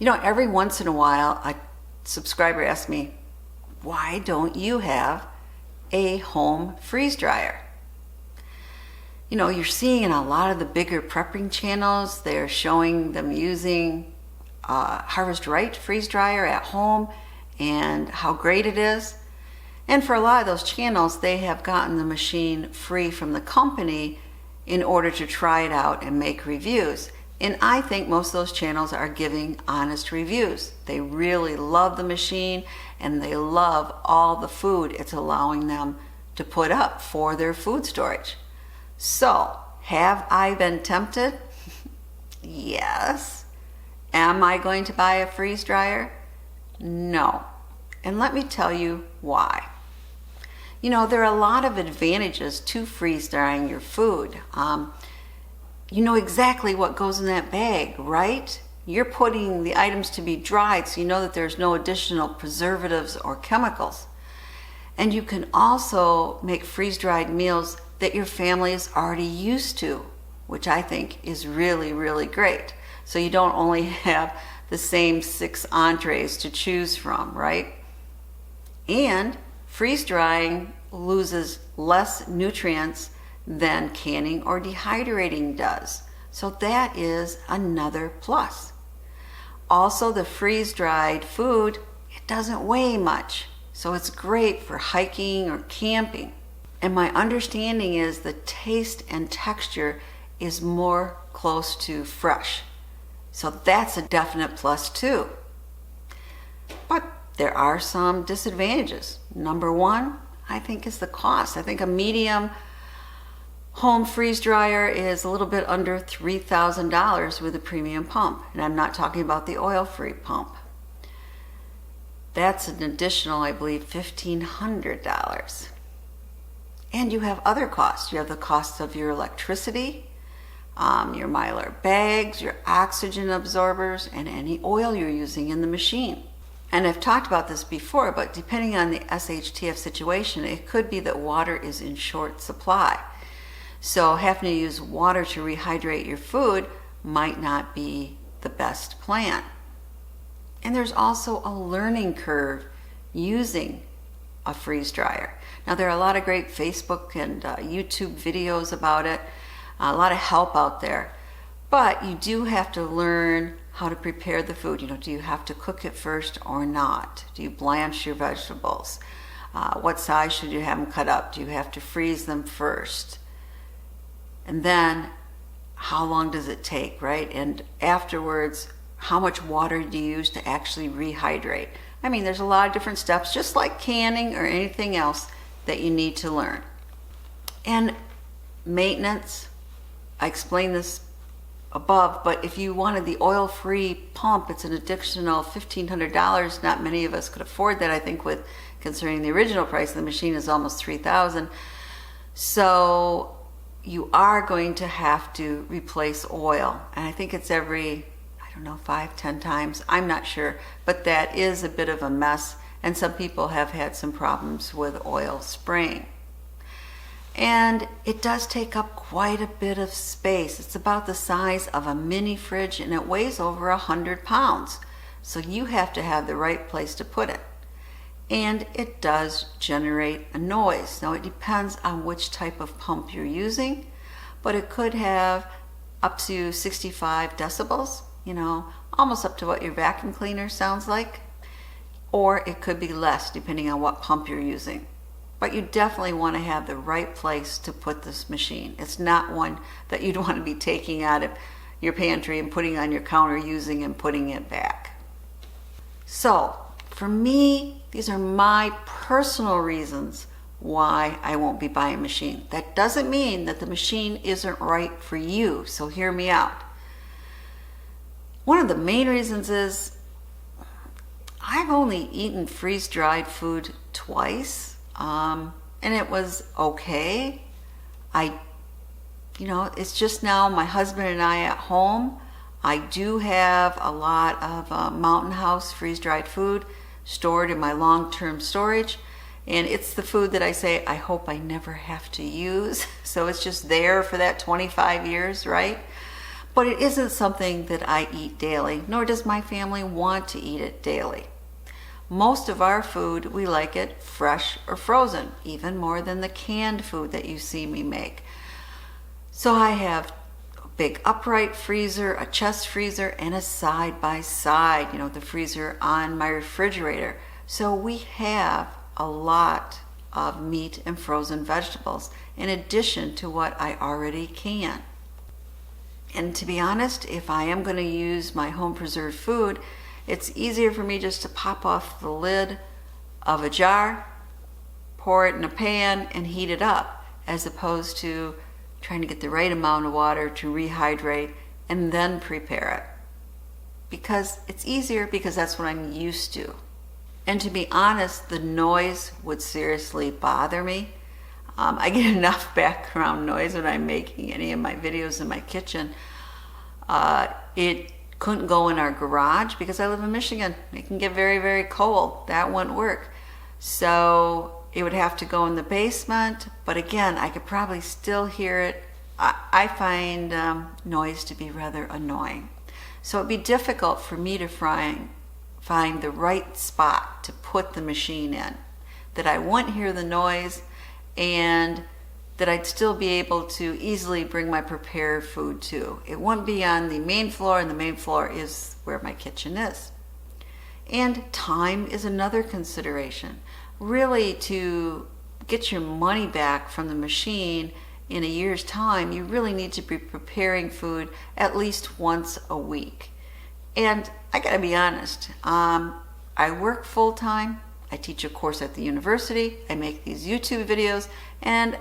Every once in a while, a subscriber asks me, why don't you have a home freeze dryer? You're seeing in a lot of the bigger prepping channels, they're showing them using Harvest Right freeze dryer at home and how great it is. And for a lot of those channels, they have gotten the machine free from the company in order to try it out and make reviews. And I think most of those channels are giving honest reviews. They really love the machine and they love all the food it's allowing them to put up for their food storage. So, have I been tempted? Yes. Am I going to buy a freeze dryer? No. And let me tell you why. There are a lot of advantages to freeze drying your food. You know exactly what goes in that bag, right? You're putting the items to be dried, so you know that there's no additional preservatives or chemicals. And you can also make freeze-dried meals that your family is already used to, which I think is really, really great. So you don't only have the same 6 entrees to choose from, right? And freeze-drying loses less nutrients than canning or dehydrating does. So that is another plus. Also, the freeze-dried food, it doesn't weigh much. So it's great for hiking or camping. And my understanding is the taste and texture is more close to fresh. So that's a definite plus too. But there are some disadvantages. Number one, I think, is the cost. I think a medium home freeze dryer is a little bit under $3,000 with a premium pump. And I'm not talking about the oil-free pump. That's an additional, I believe, $1,500. And you have other costs. You have the costs of your electricity, your Mylar bags, your oxygen absorbers, and any oil you're using in the machine. And I've talked about this before, but depending on the SHTF situation, it could be that water is in short supply. So having to use water to rehydrate your food might not be the best plan. And there's also a learning curve using a freeze dryer. Now, there are a lot of great Facebook and YouTube videos about it, a lot of help out there. But you do have to learn how to prepare the food. Do you have to cook it first or not? Do you blanch your vegetables? What size should you have them cut up? Do you have to freeze them first? And then, how long does it take, right? And afterwards, how much water do you use to actually rehydrate? I mean, there's a lot of different steps, just like canning or anything else that you need to learn. And maintenance, I explained this above, but if you wanted the oil-free pump, it's an additional $1,500. Not many of us could afford that, I think, considering the original price of the machine is almost $3,000. So you are going to have to replace oil. And I think it's every, 5-10 times. I'm not sure, but that is a bit of a mess. And some people have had some problems with oil spraying. And it does take up quite a bit of space. It's about the size of a mini fridge and it weighs over 100 pounds. So you have to have the right place to put it. And it does generate a noise. Now, it depends on which type of pump you're using, but it could have up to 65 decibels, almost up to what your vacuum cleaner sounds like. Or it could be less depending on what pump you're using. But you definitely want to have the right place to put this machine. It's not one that you'd want to be taking out of your pantry and putting on your counter, using and putting it back. So, for me, these are my personal reasons why I won't be buying a machine. That doesn't mean that the machine isn't right for you, so hear me out. One of the main reasons is I've only eaten freeze-dried food twice, and it was okay. It's just now my husband and I at home. I do have a lot of Mountain House freeze-dried food stored in my long-term storage, and it's the food that I say I hope I never have to use. So it's just there for that 25 years, right? But it isn't something that I eat daily, nor does my family want to eat it daily. Most of our food, we like it fresh or frozen, even more than the canned food that you see me make. So I have a big upright freezer, a chest freezer, and a side-by-side, the freezer on my refrigerator. So we have a lot of meat and frozen vegetables in addition to what I already can. And to be honest, if I am going to use my home preserved food, it's easier for me just to pop off the lid of a jar, pour it in a pan, and heat it up, as opposed to trying to get the right amount of water to rehydrate and then prepare it. Because it's easier, because that's what I'm used to. And to be honest, the noise would seriously bother me. I get enough background noise when I'm making any of my videos in my kitchen. It couldn't go in our garage because I live in Michigan. It can get very, very cold. That wouldn't work. So it would have to go in the basement. But again, I could probably still hear it. I find noise to be rather annoying. So it'd be difficult for me to find the right spot to put the machine in, that I wouldn't hear the noise and that I'd still be able to easily bring my prepared food to. It wouldn't be on the main floor, and the main floor is where my kitchen is. And time is another consideration. Really, to get your money back from the machine in a year's time, you really need to be preparing food at least once a week. And I gotta be honest, I work full-time, I teach a course at the university, I make these YouTube videos, and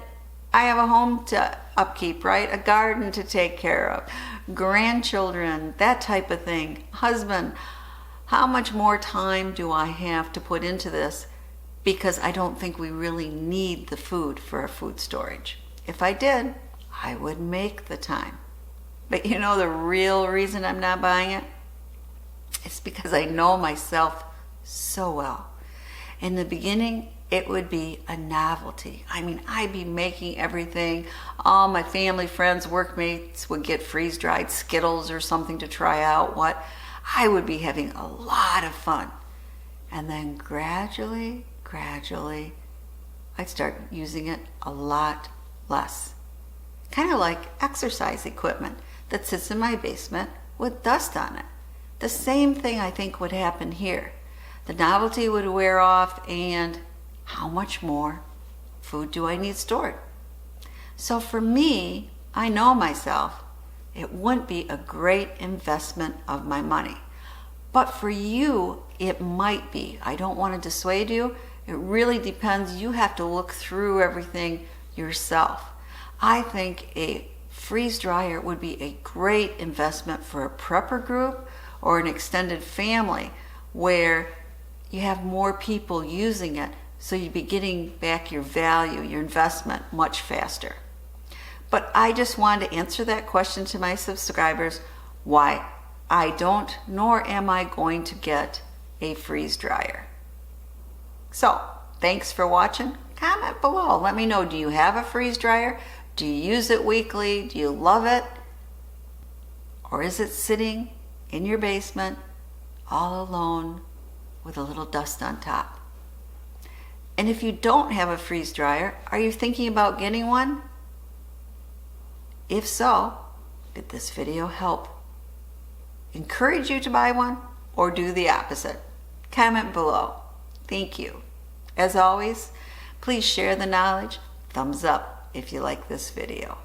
I have a home to upkeep, right? A garden to take care of, grandchildren, that type of thing, husband. How much more time do I have to put into this? Because I don't think we really need the food for our food storage. If I did, I would make the time. But the real reason I'm not buying it? It's because I know myself so well. In the beginning, it would be a novelty. I'd be making everything. All my family, friends, workmates would get freeze-dried Skittles or something to try out. I would be having a lot of fun. And then gradually, I'd start using it a lot less. Kind of like exercise equipment that sits in my basement with dust on it. The same thing I think would happen here. The novelty would wear off, and how much more food do I need stored? So for me, I know myself, it wouldn't be a great investment of my money. But for you, it might be. I don't want to dissuade you. It really depends. You have to look through everything yourself. I think a freeze dryer would be a great investment for a prepper group or an extended family where you have more people using it, so you'd be getting back your value, your investment, much faster. But I just wanted to answer that question to my subscribers, why I don't, nor am I going to get a freeze dryer. So, thanks for watching. Comment below. Let me know, do you have a freeze dryer? Do you use it weekly? Do you love it? Or is it sitting in your basement all alone with a little dust on top? And if you don't have a freeze dryer, are you thinking about getting one? If so, did this video help encourage you to buy one or do the opposite? Comment below. Thank you. As always, please share the knowledge. Thumbs up if you like this video.